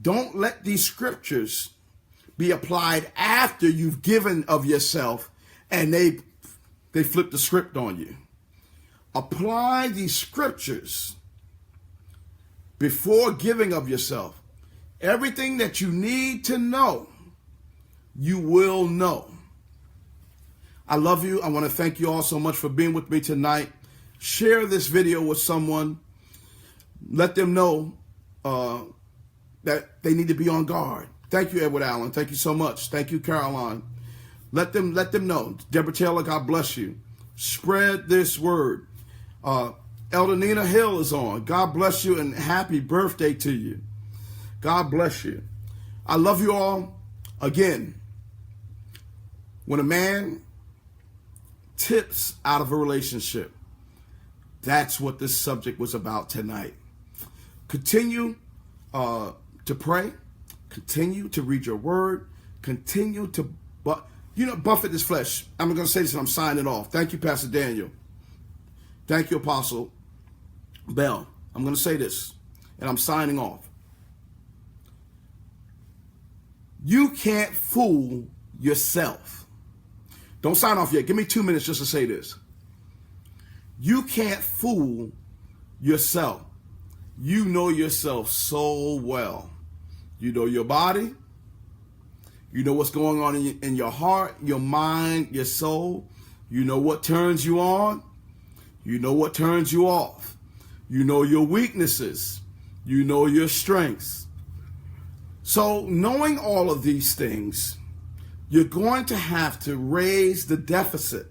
Don't let these scriptures be applied after you've given of yourself and they flip the script on you. Apply these scriptures before giving of yourself. Everything that you need to know, you will know. I love you. I want to thank you all so much for being with me tonight. Share this video with someone. Let them know that they need to be on guard. Thank you, Edward Allen. Thank you so much. Thank you, Caroline. Let them know. Deborah Taylor, God bless you. Spread this word. Elder Nina Hill is on. God bless you and happy birthday to you. God bless you. I love you all. Again, when a man tips out of a relationship, that's what this subject was about tonight. Continue to pray. Continue to read your word. Continue to, buffet this flesh. I'm going to say this and I'm signing off. Thank you, Pastor Daniel. Thank you, Apostle Bell. I'm going to say this and I'm signing off. You can't fool yourself. Don't sign off yet. Give me 2 minutes just to say this. You can't fool yourself. You know yourself so well. You know your body. You know what's going on in your heart, your mind, your soul. You know what turns you on. You know what turns you off. You know your weaknesses. You know your strengths. So knowing all of these things, you're going to have to raise the deficit.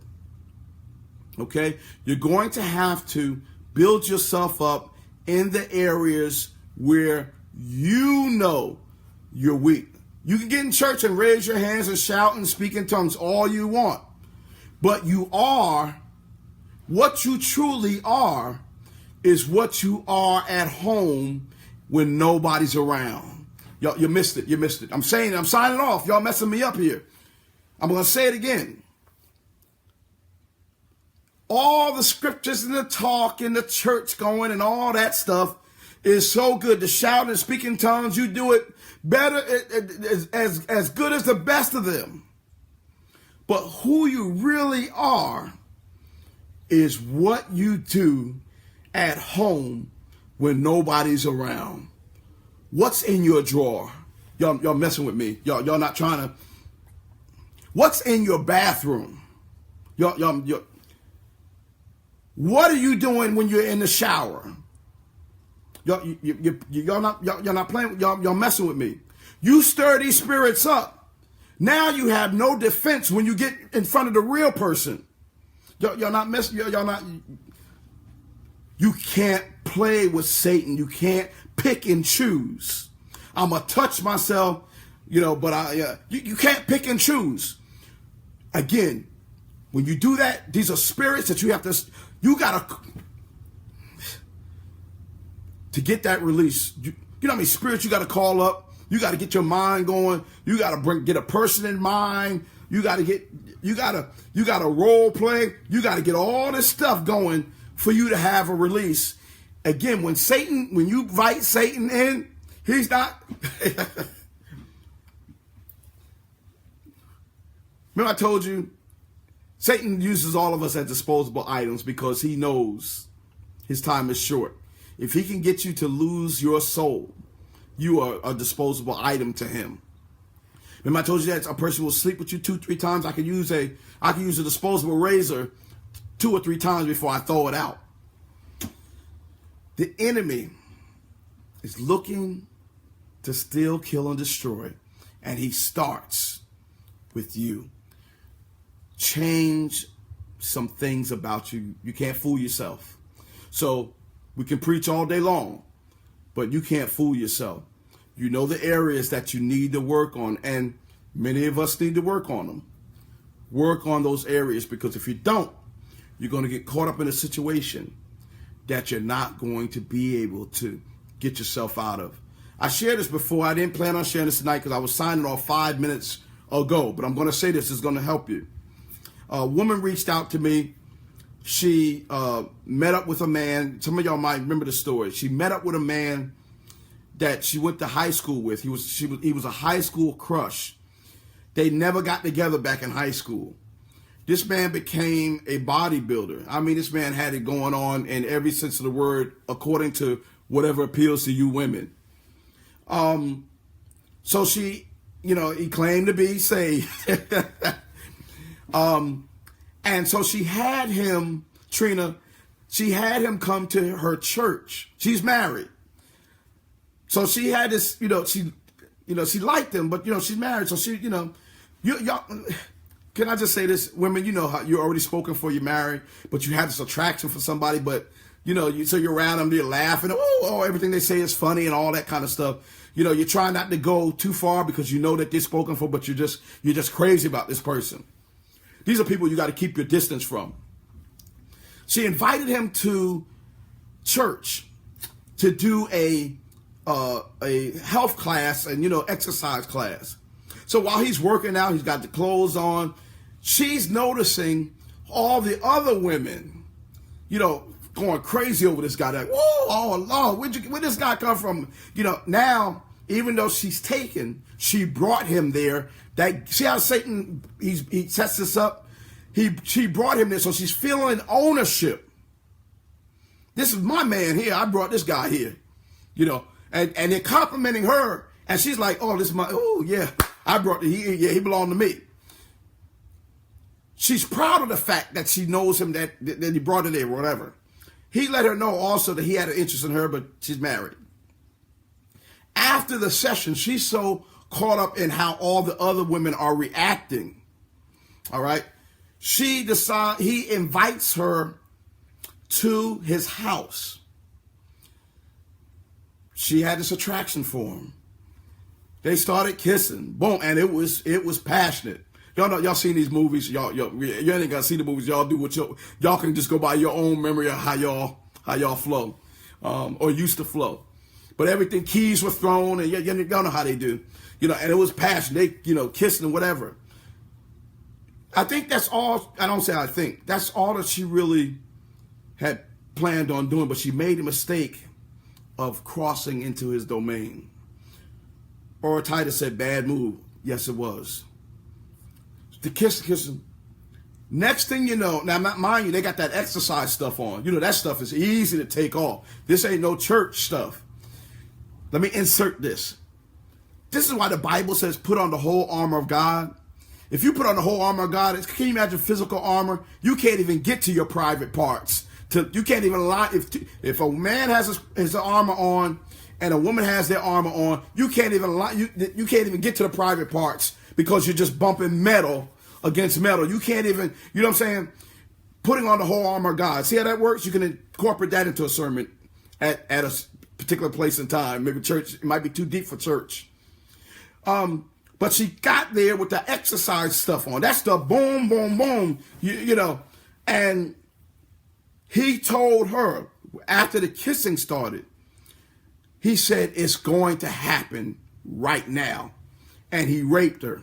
Okay? You're going to have to build yourself up in the areas where you know you're weak. You can get in church and raise your hands and shout and speak in tongues all you want. But you are, what you truly are, is what you are at home when nobody's around. Y'all, you missed it. You missed it. I'm saying it. I'm signing off. Y'all messing me up here. I'm going to say it again. All the scriptures and the talk and the church going and all that stuff is so good. To shout and speak in tongues, you do it better, as good as the best of them. But who you really are is what you do at home when nobody's around. What's in your drawer? Y'all messing with me. Y'all not trying to. What's in your bathroom? What are you doing when you're in the shower? Y'all not playing. Y'all messing with me. You stir these spirits up. Now you have no defense when you get in front of the real person. Y'all not messing. Y'all not. You can't play with Satan. You can't pick and choose. I'm gonna touch myself, but you can't pick and choose. Again, when you do that, these are spirits that you gotta to get that release. You know how many spirits you gotta call up? You gotta get your mind going. You gotta get a person in mind. You gotta role play. You gotta get all this stuff going for you to have a release. Again, when you invite Satan in, he's not. Remember I told you, Satan uses all of us as disposable items because he knows his time is short. If he can get you to lose your soul, you are a disposable item to him. Remember I told you that a person will sleep with you 2-3 times. I can use a disposable razor 2 or 3 times before I throw it out. The enemy is looking to steal, kill, and destroy. And he starts with you. Change some things about you. You can't fool yourself. So we can preach all day long, but you can't fool yourself. You know the areas that you need to work on, and many of us need to work on them. Work on those areas, because if you don't, you're going to get caught up in a situation that you're not going to be able to get yourself out of. I shared this before. I didn't plan on sharing this tonight because I was signing off 5 minutes ago, but I'm going to say this is going to help you. A woman reached out to me. She met up with a man. Some of y'all might remember the story. She met up with a man that she went to high school with. He was a high school crush. They never got together back in high school. This man became a bodybuilder. I mean, this man had it going on in every sense of the word, according to whatever appeals to you women. So she, he claimed to be saved. And so she had him, Trina, she had him come to her church. She's married. So she had this, she liked him, but, she's married. So she, y'all, can I just say this? Women, how you're already spoken for, you're married, but you have this attraction for somebody, but, so you're around them, you're laughing, everything they say is funny and all that kind of stuff. You're trying not to go too far because you know that they're spoken for, but you're just crazy about this person. These are people you got to keep your distance from. She invited him to church to do a health class and, exercise class. So while he's working out, he's got the clothes on. She's noticing all the other women, going crazy over this guy. Like, oh Lord, where'd this guy come from? Now, even though she's taken, she brought him there. See how Satan, he sets this up? She brought him there, so she's feeling ownership. This is my man here. I brought this guy here, and they're complimenting her, and she's like, oh, this is I brought he belonged to me. She's proud of the fact that she knows him, that he brought her there, whatever. He let her know also that he had an interest in her, but she's married. After the session, she's so caught up in how all the other women are reacting. All right. He invites her to his house. She had this attraction for him. They started kissing. Boom. And it was passionate. Y'all seen these movies. You ain't got to see the movies. Y'all do what y'all can just go by your own memory of how y'all flow, or used to flow. But everything, keys were thrown, and y'all know how they do. And it was passion. They, kissing and whatever. I think that's all. I don't say I think. That's all that she really had planned on doing, but she made a mistake of crossing into his domain. Or Titus said, bad move. Yes, it was. The kissing. Next thing you know, now mind you, they got that exercise stuff on. That stuff is easy to take off. This ain't no church stuff. Let me insert this. This is why the Bible says put on the whole armor of God. If you put on the whole armor of God, can you imagine physical armor? You can't even get to your private parts. You can't even lie. If a man has his armor on and a woman has their armor on, you can't even lie. You can't even get to the private parts because you're just bumping metal against metal. You can't even, you know what I'm saying? Putting on the whole armor of God. See how that works? You can incorporate that into a sermon at a particular place and time. Maybe church, it might be too deep for church. But she got there with the exercise stuff on. That's the boom, boom, boom, and he told her after the kissing started, he said, it's going to happen right now. And he raped her.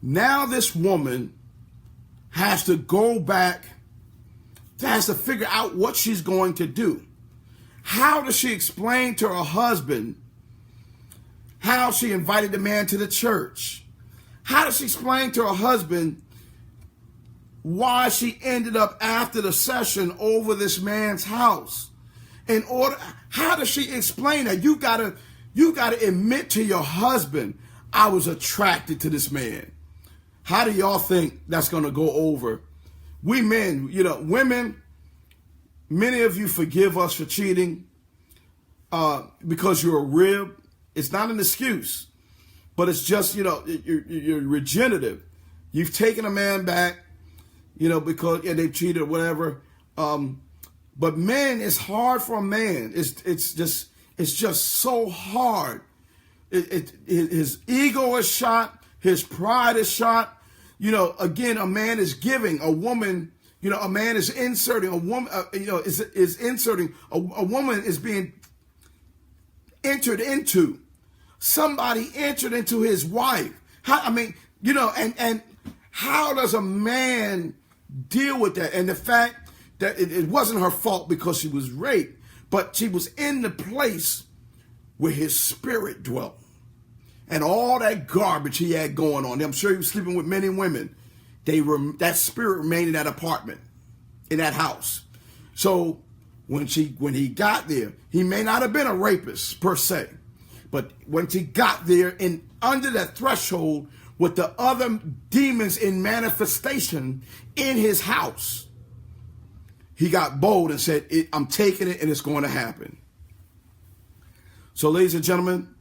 Now this woman has to go back, has to figure out what she's going to do. How does she explain to her husband how she invited the man to the church? How does she explain to her husband why she ended up after the session over this man's house? How does she explain that? You gotta admit to your husband, I was attracted to this man. How do y'all think that's gonna go over? We men, women, many of you forgive us for cheating because you're a rib. It's not an excuse, but it's just, you're regenerative. You've taken a man back, because they cheated or whatever. But men, it's hard for a man. It's just so hard. His ego is shot. His pride is shot. Again, a man is giving. A woman, a man is inserting. A woman, is inserting. A woman is being entered into. Somebody entered into his wife. And how does a man deal with that? And the fact that it wasn't her fault because she was raped, but she was in the place where his spirit dwelt. And all that garbage he had going on, I'm sure he was sleeping with many women. That spirit remained in that apartment, in that house. So when he got there, he may not have been a rapist per se, but when he got there and under that threshold with the other demons in manifestation in his house, he got bold and said, I'm taking it and it's going to happen. So ladies and gentlemen,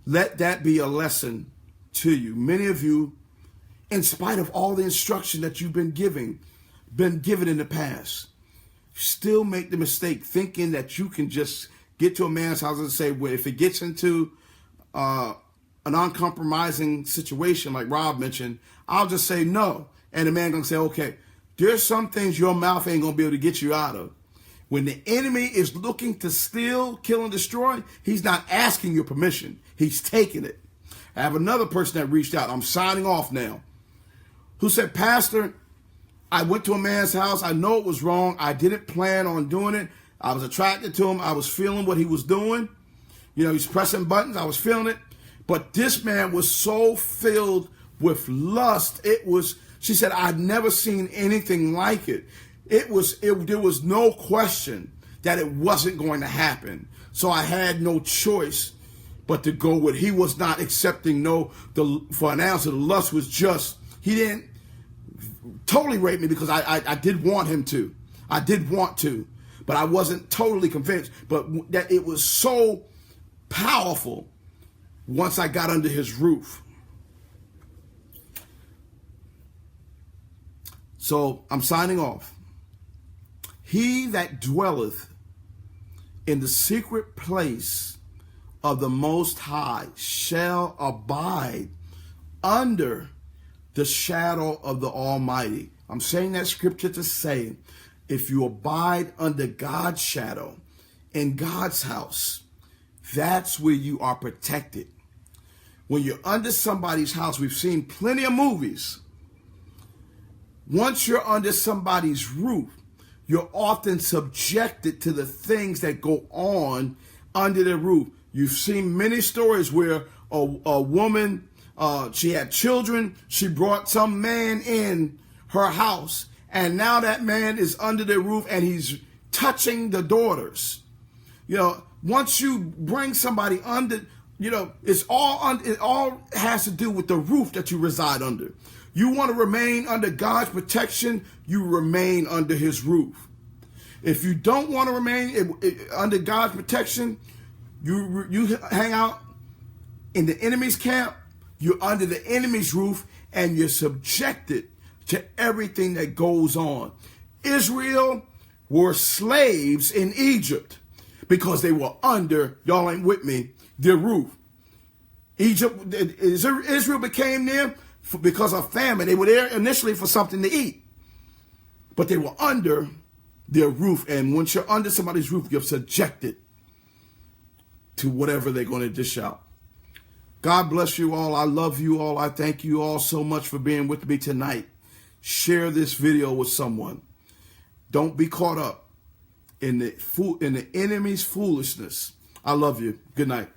let that be a lesson to you. Many of you, in spite of all the instruction that you've been given in the past, still make the mistake thinking that you can just get to a man's house and say, well, if it gets into an uncompromising situation like Rob mentioned, I'll just say no. And the man gonna say, okay, there's some things your mouth ain't gonna be able to get you out of. When the enemy is looking to steal, kill, and destroy, he's not asking your permission. He's taking it. I have another person that reached out. I'm signing off now. Who said, Pastor, I went to a man's house. I know it was wrong. I didn't plan on doing it. I was attracted to him. I was feeling what he was doing. You know, he's pressing buttons. I was feeling it. But this man was so filled with lust. She said, I'd never seen anything like it. There was no question that it wasn't going to happen. So I had no choice but to go with. He was not accepting for an answer. The lust was just, he didn't totally rape me because I did want him to. I did want to, but I wasn't totally convinced. But that it was so powerful once I got under his roof. So I'm signing off. He that dwelleth in the secret place of the Most High shall abide under the shadow of the Almighty. I'm saying that scripture to say, if you abide under God's shadow in God's house, that's where you are protected. When you're under somebody's house, we've seen plenty of movies. Once you're under somebody's roof, you're often subjected to the things that go on under the roof. You've seen many stories where a woman, she had children, she brought some man in her house, and now that man is under the roof and he's touching the daughters. You know, once you bring somebody under, you know, it all has to do with the roof that you reside under. You want to remain under God's protection, you remain under his roof. If you don't want to remain under God's protection, you hang out in the enemy's camp, you're under the enemy's roof, and you're subjected to everything that goes on. Israel were slaves in Egypt because they were under, y'all ain't with me, their roof. Israel became there because of famine. They were there initially for something to eat, but they were under their roof. And once you're under somebody's roof, you're subjected to whatever they're going to dish out. God bless you all. I love you all. I thank you all so much for being with me tonight. Share this video with someone. Don't be caught up in the enemy's foolishness. I love you. Good night.